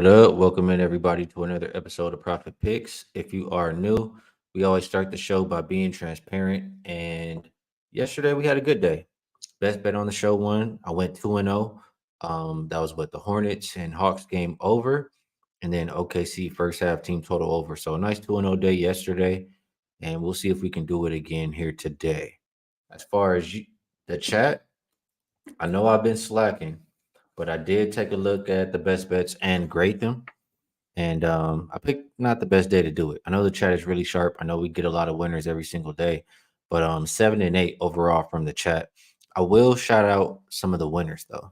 What up? Welcome in everybody to another episode of Profit Picks. If you are new, we always start the show by being transparent. And yesterday we had a good day. Best bet on the show won. I went 2-0. That was what the Hornets and Hawks game over. And then OKC first half team total over. So a nice 2-0 day yesterday. And we'll see if we can do it again here today. As far as the chat, I know I've been slacking, but I did take a look at the best bets and grade them. And I picked not the best day to do it. I know the chat is really sharp. I know we get a lot of winners every single day, but 7 and 8 overall from the chat. I will shout out some of the winners though.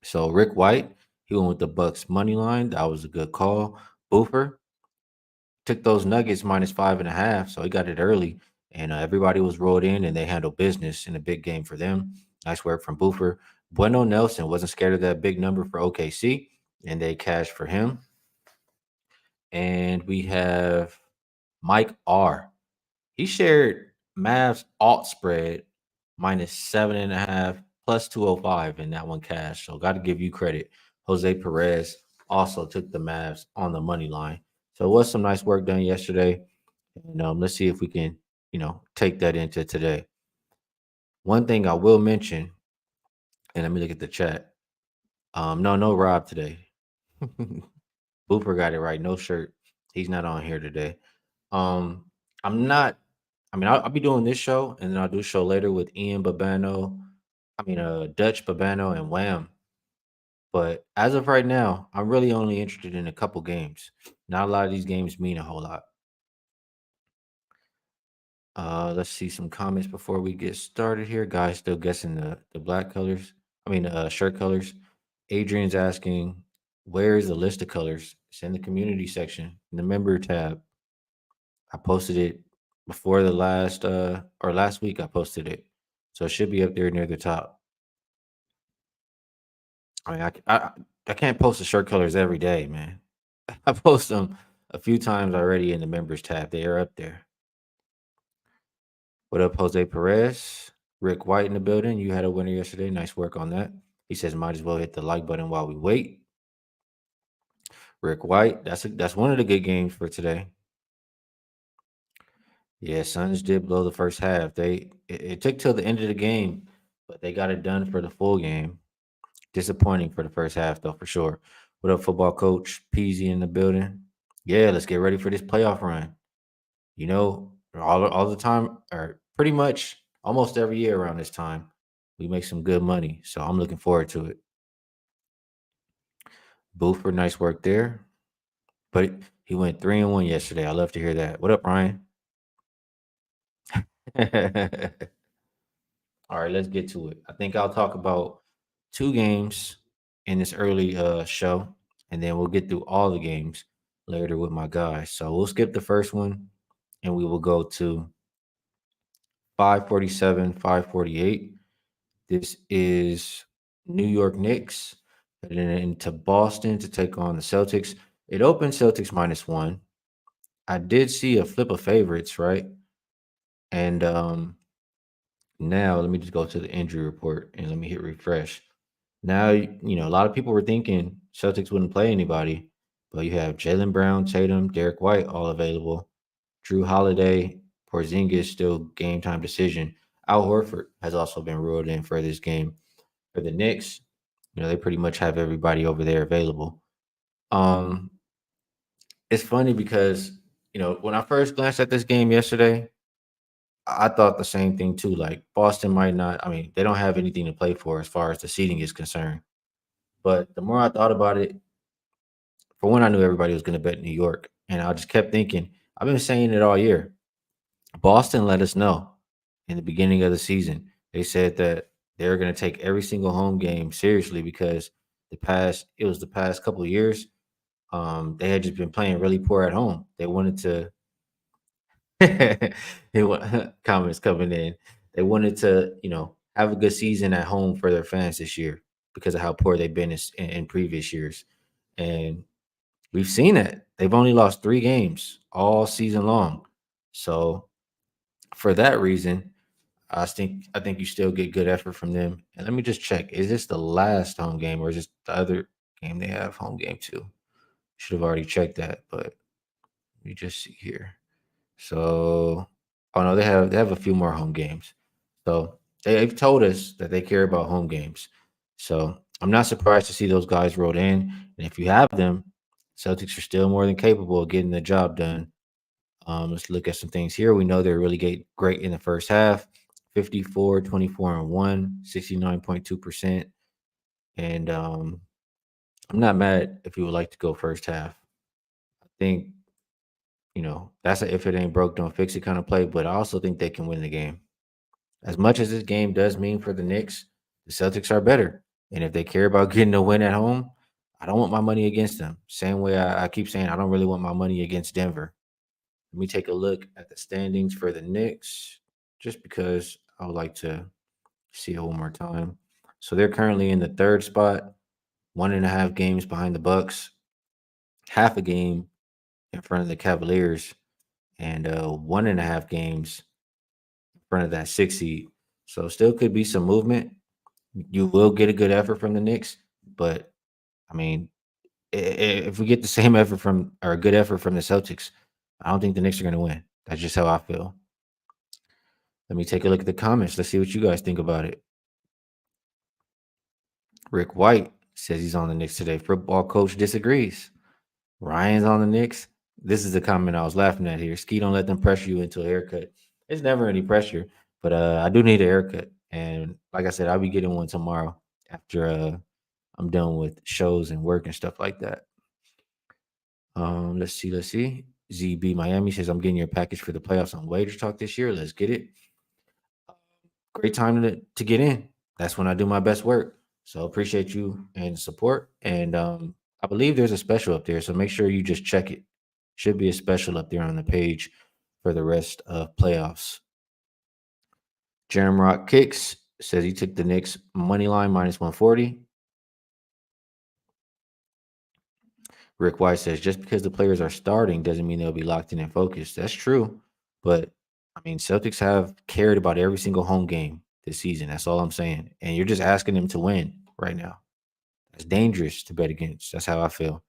So Rick White, he went with the Bucks money line. That was a good call. Boofer took those Nuggets -5.5, so he got it early, and everybody was rolled in and they handled business in a big game for them. Nice work from Boofer. Bueno Nelson wasn't scared of that big number for OKC, and they cashed for him. And we have Mike R. He shared Mavs alt spread -7.5 plus 205 in that one cash. So got to give you credit. Jose Perez also took the Mavs on the money line. So it was some nice work done yesterday. And let's see if we can, take that into today. One thing I will mention, and let me look at the chat. No Rob today. Booper got it right. No shirt. He's not on here today. Um, I'm not. I mean, I'll be doing this show, and then I'll do a show later with Ian Babano. Dutch Babano and Wham. But as of right now, I'm really only interested in a couple games. Not a lot of these games mean a whole lot. Let's see some comments before we get started here. Guys still guessing the black colors. Shirt colors. Adrian's asking, where is the list of colors? It's in the community section, in the member tab. I posted it before the last week I posted it. So it should be up there near the top. I can't post the shirt colors every day, man. I post them a few times already in the members tab. They are up there. What up, Jose Perez? Rick White in the building. You had a winner yesterday. Nice work on that. He says might as well hit the like button while we wait. Rick White, that's one of the good games for today. Yeah, Suns did blow the first half. It took till the end of the game, but they got it done for the full game. Disappointing for the first half, though, for sure. What up, football coach Peasy in the building? Yeah, let's get ready for this playoff run. All the time, or pretty much almost every year around this time, we make some good money. So I'm looking forward to it. Boofer, nice work there. But he went 3-1 yesterday. I love to hear that. What up, Ryan? All right, let's get to it. I think I'll talk about two games in this early show, and then we'll get through all the games later with my guys. So we'll skip the first one, and we will go to 547, 548. This is New York Knicks heading into Boston to take on the Celtics. It opened Celtics -1. I did see a flip of favorites, right? And now let me just go to the injury report and let me hit refresh. Now, a lot of people were thinking Celtics wouldn't play anybody, but you have Jaylen Brown, Tatum, Derek White all available. Drew Holiday, Porzingis still game time decision. Al Horford has also been ruled in for this game. For the Knicks, they pretty much have everybody over there available. It's funny because, when I first glanced at this game yesterday, I thought the same thing too. Like Boston might not, they don't have anything to play for as far as the seeding is concerned. But the more I thought about it, for one, I knew everybody was going to bet New York. And I just kept thinking, I've been saying it all year. Boston let us know in the beginning of the season. They said that they're going to take every single home game seriously because the past couple of years, they had just been playing really poor at home. They wanted to comments coming in. They wanted to, have a good season at home for their fans this year because of how poor they've been in previous years. And we've seen it. They've only lost 3 games all season long. So for that reason, I think you still get good effort from them. And let me just check. Is this the last home game or is this the other game they have home game too? Should have already checked that, but we just see here. So, oh no, they have a few more home games. So they've told us that they care about home games. So I'm not surprised to see those guys rolled in. And if you have them, Celtics are still more than capable of getting the job done. Let's look at some things here. We know they're really great in the first half. 54, 24, and 1, 69.2%. And I'm not mad if you would like to go first half. I think, that's a if it ain't broke, don't fix it kind of play, but I also think they can win the game. As much as this game does mean for the Knicks, the Celtics are better. And if they care about getting a win at home, I don't want my money against them. Same way I keep saying I don't really want my money against Denver. Let me take a look at the standings for the Knicks, just because I would like to see it one more time. So they're currently in the third spot, 1.5 games behind the Bucks, half a game in front of the Cavaliers, and 1.5 games in front of that 6 seed. So still could be some movement. You will get a good effort from the Knicks, but I mean, if we get the same effort from or a good effort from the Celtics, I don't think the Knicks are going to win. That's just how I feel. Let me take a look at the comments. Let's see what you guys think about it. Rick White says he's on the Knicks today. Football coach disagrees. Ryan's on the Knicks. This is the comment I was laughing at here. Skee, don't let them pressure you into a haircut. It's never any pressure, but I do need a haircut. And like I said, I'll be getting one tomorrow after I'm done with shows and work and stuff like that. Let's see. ZB Miami says I'm getting your package for the playoffs on Wagertalk this year. Let's get it. Great time to get in. That's when I do my best work. So appreciate you and support. And I believe there's a special up there, so make sure you just check it. Should be a special up there on the page for the rest of playoffs. Jerem Rock Kicks says he took the Knicks money line minus 140. Rick White says just because the players are starting doesn't mean they'll be locked in and focused. That's true. But I mean, Celtics have cared about every single home game this season. That's all I'm saying. And you're just asking them to win right now. That's dangerous to bet against. That's how I feel.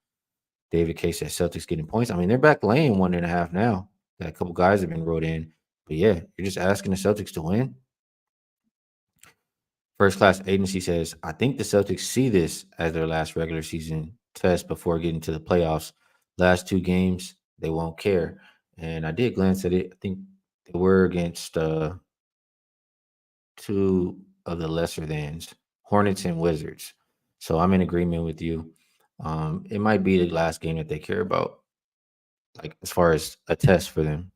David K says Celtics getting points. I mean, they're back laying 1.5 now. Got a couple guys have been rode in. But yeah, you're just asking the Celtics to win. First Class Agency says, I think the Celtics see this as their last regular season test before getting to the playoffs. Last 2 games, they won't care. And I did glance at it. I think they were against two of the lesser thans, Hornets and Wizards. So I'm in agreement with you. It might be the last game that they care about, like as far as a test for them.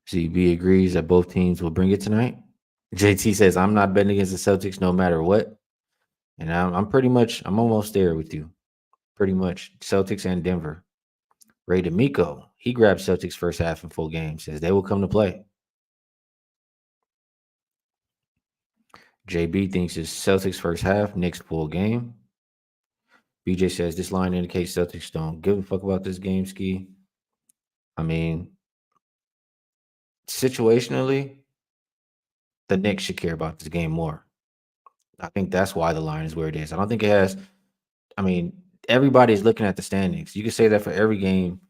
CB agrees that both teams will bring it tonight. JT says, I'm not betting against the Celtics no matter what. And I'm almost there with you. Pretty much. Celtics and Denver. Ray D'Amico, he grabbed Celtics first half in full game, says they will come to play. JB thinks it's Celtics first half, Knicks full game. BJ says this line indicates Celtics don't give a fuck about this game, Skee. I mean, situationally, the Knicks should care about this game more. I think that's why the line is where it is. I don't think it has. I mean, everybody's looking at the standings. You can say that for every game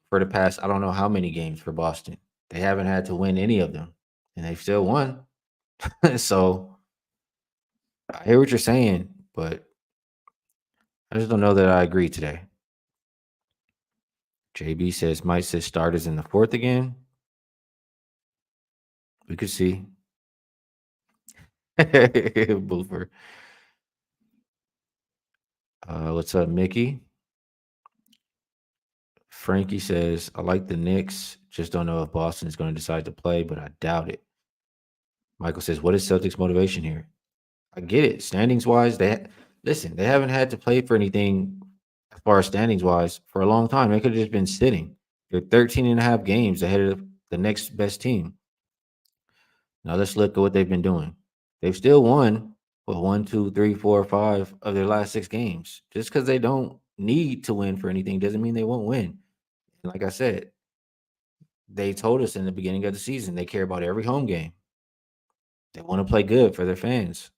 for the past, I don't know how many games for Boston. They haven't had to win any of them, and they've still won. So I hear what you're saying, but I just don't know that I agree today. JB says might say starters in the fourth again. We could see. Boofer. What's up, Mickey? Frankie says, I like the Knicks. Just don't know if Boston is going to decide to play, but I doubt it. Michael says, what is Celtics' motivation here? I get it. Standings wise, listen, they haven't had to play for anything as far as standings wise for a long time. They could have just been sitting. They're 13.5 games ahead of the next best team. Now let's look at what they've been doing. They've still won with 1, 2, 3, 4, 5 of their last 6 games. Just because they don't need to win for anything doesn't mean they won't win. And like I said, they told us in the beginning of the season they care about every home game. They want to play good for their fans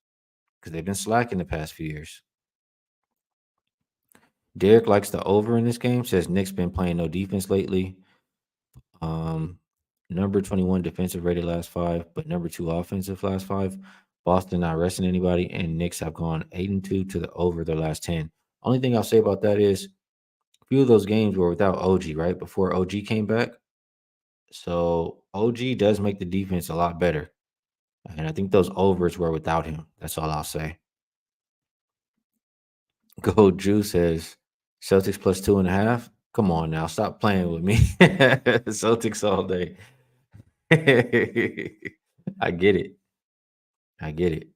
because they've been slacking the past few years. Derek likes the over in this game. Says Knicks been playing no defense lately. Um, number 21 defensive rated last five, but number two offensive last five. Boston not resting anybody, and Knicks have gone 8-2 to the over their last 10. Only thing I'll say about that is a few of those games were without OG, right? Before OG came back. So OG does make the defense a lot better. And I think those overs were without him. That's all I'll say. Go Drew says Celtics plus 2.5. Come on now, stop playing with me. Celtics all day. I get it. I get it.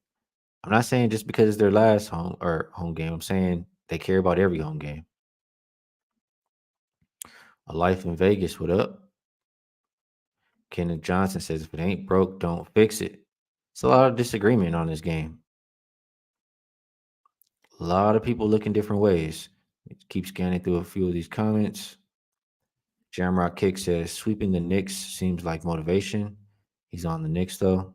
I'm not saying just because it's their last home game. I'm saying they care about every home game. A life in Vegas. What up? Kenneth Johnson says if it ain't broke, don't fix it. It's a lot of disagreement on this game. A lot of people looking different ways. Keep scanning through a few of these comments. Jamrock Kick says sweeping the Knicks seems like motivation. He's on the Knicks though.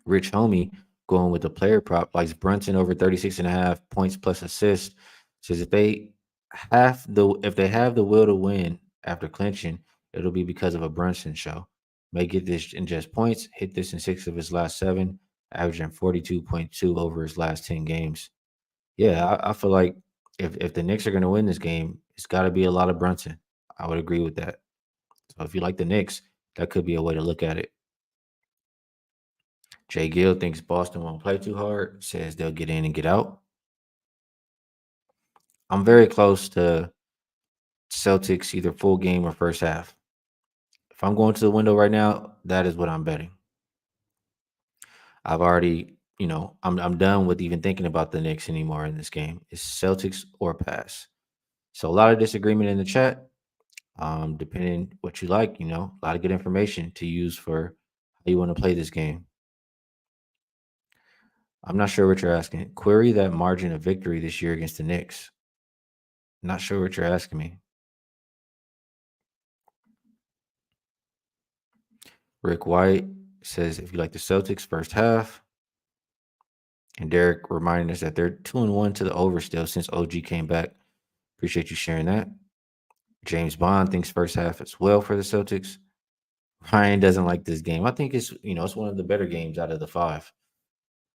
Rich Homie going with the player prop likes Brunson over 36.5 points plus assist. Says if they have the will to win after clinching, it'll be because of a Brunson show. May get this in just points, hit this in six of his last seven, averaging 42.2 over his last 10 games. Yeah, I feel like if the Knicks are going to win this game, it's got to be a lot of Brunson. I would agree with that. So if you like the Knicks, that could be a way to look at it. Jay Gill thinks Boston won't play too hard, says they'll get in and get out. I'm very close to Celtics either full game or first half. If I'm going to the window right now, that is what I'm betting. I've already, I'm done with even thinking about the Knicks anymore in this game. It's Celtics or pass. So a lot of disagreement in the chat. Depending what you like, a lot of good information to use for how you want to play this game. I'm not sure what you're asking. Query that margin of victory this year against the Knicks. Not sure what you're asking me. Rick White says if you like the Celtics first half. And Derek reminding us that they're 2-1 to the over still since OG came back. Appreciate you sharing that. James Bond thinks first half as well for the Celtics. Ryan doesn't like this game. I think it's one of the better games out of the five.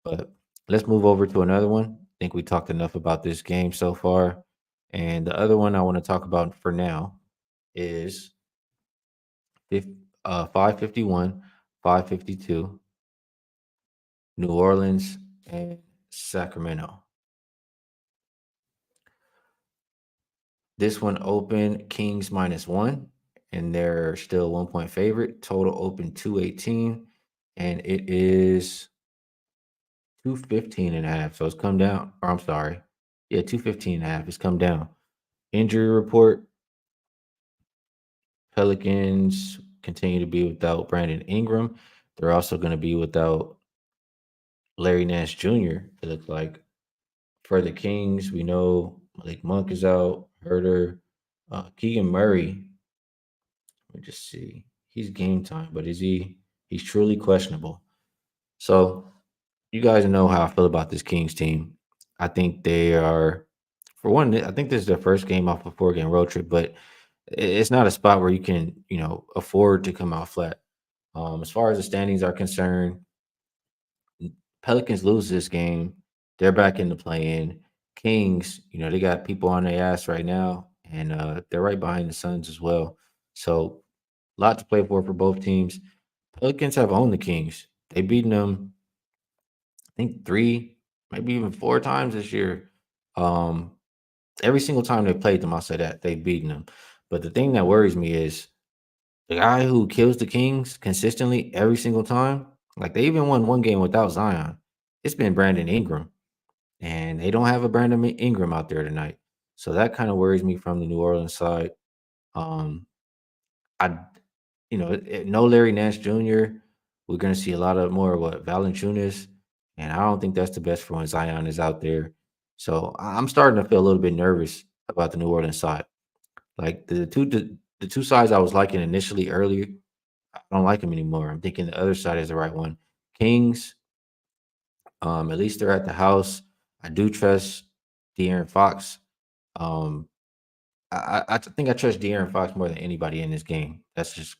But let's move over to another one. I think we talked enough about this game so far. And the other one I want to talk about for now is 551, 552, New Orleans, and Sacramento. This one open Kings -1, and they're still 1 point favorite. Total open 218, and it is 215.5. So it's come down. Or I'm sorry. Yeah, 215.5. It's come down. Injury report. Pelicans continue to be without Brandon Ingram. They're also going to be without Larry Nance Jr., it looks like. For the Kings, we know Malik Monk is out, Herter, Keegan Murray. Let me just see. He's game time, but is he? He's truly questionable. So you guys know how I feel about this Kings team. I think they are, for one, I think this is their first game off a 4 game road trip, but it's not a spot where you can, afford to come out flat. As far as the standings are concerned, Pelicans lose this game, they're back in the play-in. Kings, they got people on their ass right now, and they're right behind the Suns as well. So, a lot to play for both teams. Pelicans have owned the Kings. They've beaten them, I think, 3, maybe even 4 times this year. Um, every single time they played them, I'll say that they've beaten them. But the thing that worries me is the guy who kills the Kings consistently every single time. Like they even won 1 game without Zion. It's been Brandon Ingram, and they don't have a Brandon Ingram out there tonight. So that kind of worries me from the New Orleans side. Um, I, no Larry Nance Jr. We're going to see a lot of more of what Valanciunas, and I don't think that's the best for when Zion is out there. So I'm starting to feel a little bit nervous about the New Orleans side. Like the two sides I was liking initially earlier, I don't like them anymore. I'm thinking the other side is the right one. Kings, at least they're at the house. I do trust De'Aaron Fox. Um, I think I trust De'Aaron Fox more than anybody in this game. That's just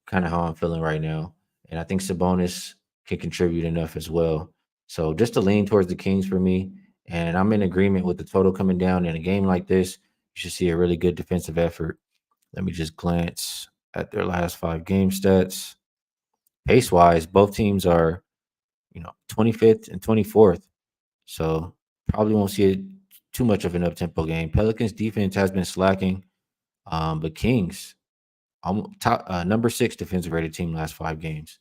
kind of how I'm feeling right now. And I think Sabonis can contribute enough as well. So just to lean towards the Kings for me. And I'm in agreement with the total coming down in a game like this. You should see a really good defensive effort. Let me just glance at their last 5 game stats. Pace wise, both teams are, 25th and 24th. So probably won't see it too much of an up tempo game. Pelicans defense has been slacking, but Kings, top number 6 defensive rated team last 5 games.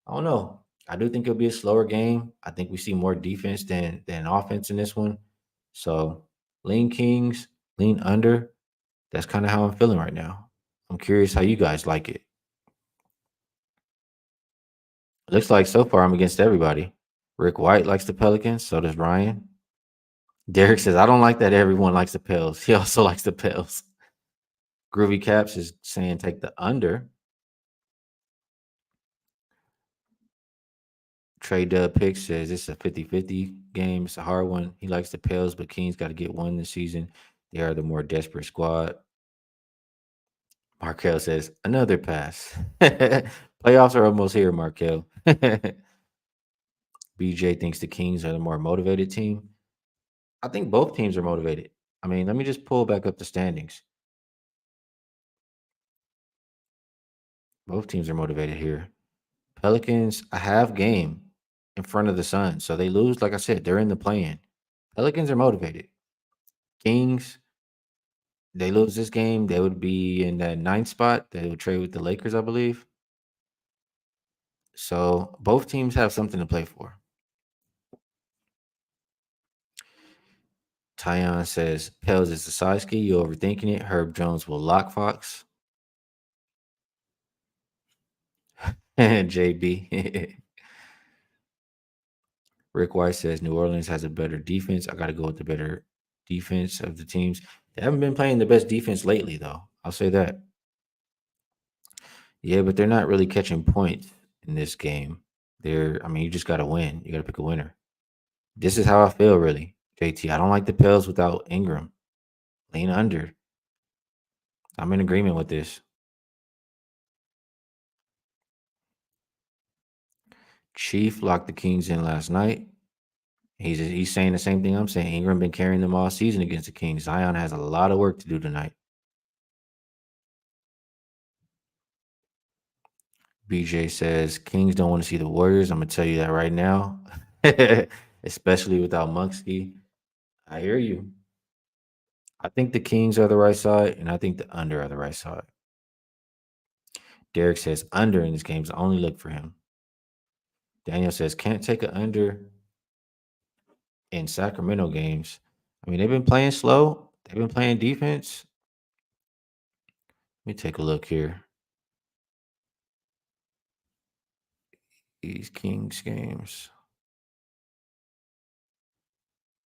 I don't know. I do think it'll be a slower game. I think we see more defense than offense in this one. So lean Kings, lean under. That's kind of how I'm feeling right now. I'm curious how you guys like it. Looks like so far I'm against everybody. Rick White likes the Pelicans, so does Ryan. Derek says, I don't like that everyone likes the Pels. He also likes the Pels. Groovy Caps is saying take the under. Trey Dub Pick says it's a 50-50 game. It's a hard one. He likes the Pels, but Kings got to get one this season. They are the more desperate squad. Markel says another pass. Playoffs are almost here, Markel. BJ thinks the Kings are the more motivated team. I think both teams are motivated. I mean, let me just pull back up the standings. Both teams are motivated here. Pelicans, a half game in front of the Suns. So they lose, like I said, they're in the play-in. Pelicans are motivated. Kings, they lose this game, they would be in that ninth spot. They would trade with the Lakers, I believe. So both teams have something to play for. Tyon says, Pels is the size key. You overthinking it. Herb Jones will lock Fox. JB. Rick White says New Orleans has a better defense. I got to go with the better defense of the teams. They haven't been playing the best defense lately, though. I'll say that. Yeah, but they're not really catching points in this game. I mean, you just got to win. You got to pick a winner. This is how I feel, really, JT. I don't like the Pels without Ingram. Lean under. I'm in agreement with this. Chief locked the Kings in last night. He's saying the same thing I'm saying. Ingram been carrying them all season against the Kings. Zion has a lot of work to do tonight. BJ says Kings don't want to see the Warriors. I'm gonna tell you that right now, especially without Monksy. I hear you. I think the Kings are the right side, and I think the under are the right side. Derek says under in this game is the only look for him. Daniel says can't take an under in Sacramento games. I mean, they've been playing slow. They've been playing defense. Let me take a look here. These Kings games.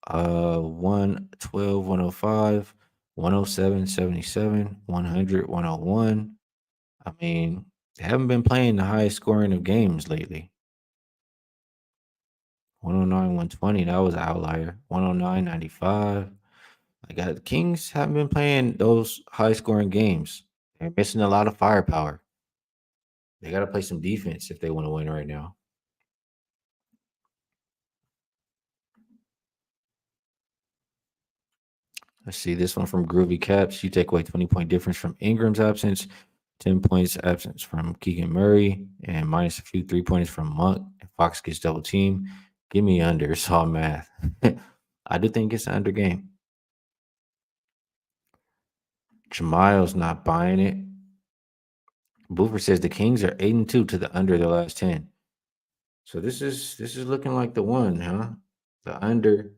112, 105, 107, 77, 100, 101. I mean, they haven't been playing the highest scoring of games lately. 109, 120, that was an outlier. 109, 95. The Kings haven't been playing those high scoring games. They're missing a lot of firepower. They got to play some defense if they want to win right now. Let's see this one from Groovy Caps. You take away 20-point difference from Ingram's absence, 10 points absence from Keegan Murray, and minus a few 3 pointers from Monk. If Fox gets double team, give me under. It's all math. I do think it's an under game. Jamile's not buying it. Boofer says the Kings are 8-2 to the under their last 10. So this is looking like the one, huh? The under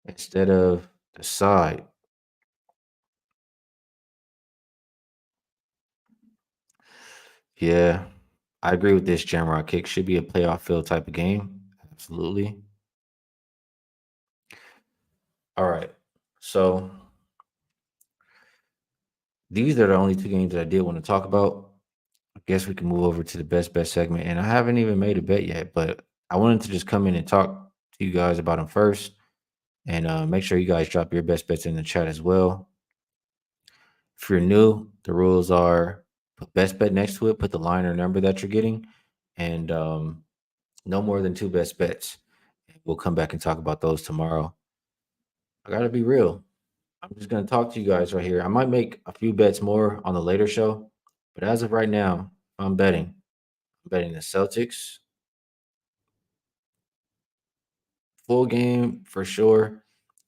instead of the side. Yeah, I agree with this. Jamrock kick should be a playoff field type of game. Absolutely. All right. So these are the only 2 games that I did want to talk about. I guess we can move over to the best bet segment. And I haven't even made a bet yet, but I wanted to just come in and talk to you guys about them first. And make sure you guys drop your best bets in the chat as well. If you're new, the rules are put best bet next to it, put the line or number that you're getting, and no more than two best bets. We'll come back and talk about those tomorrow. I gotta be real. I'm just gonna talk to you guys right here. I might make a few bets more on the later show, but as of right now, I'm betting. I'm betting the Celtics full game for sure,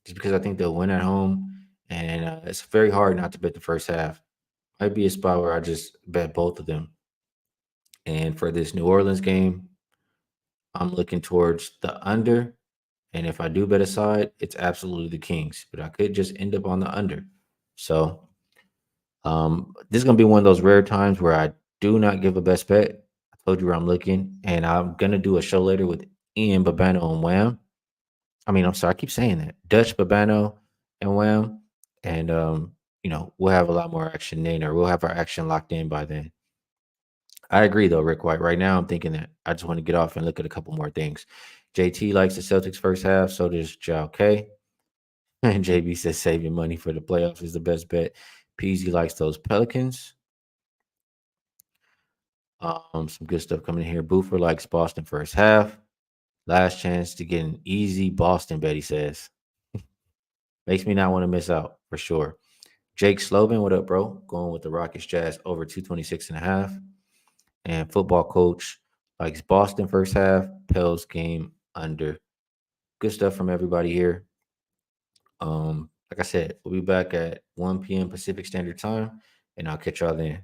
just because I think they'll win at home, and it's very hard not to bet the first half. Might be a spot where I just bet both of them. And for this New Orleans game, I'm looking towards the under. And if I do bet a side, it's absolutely the Kings. But I could just end up on the under. So this is gonna be one of those rare times where I do not give a best bet. I told you where I'm looking, and I'm gonna do a show later with Ian Babano and Wham. I mean, I'm sorry, I keep saying that. Dutch Babano and Wham. And we'll have a lot more action then, or we'll have our action locked in by then. I agree though, Rick White. Right now, I'm thinking that I just want to get off and look at a couple more things. JT likes the Celtics first half, so does Jao K. And JB says saving money for the playoffs is the best bet. Peasy likes those Pelicans. Some good stuff coming in here. Boofer likes Boston first half. Last chance to get an easy Boston bet, he says. Makes me not want to miss out for sure. Jake Slobin, what up, bro? Going with the Rockets Jazz over 226 and a half. And football coach likes Boston first half, Pels game under. Good stuff from everybody here. Like I said, we'll be back at 1 p.m. Pacific Standard Time, and I'll catch y'all then.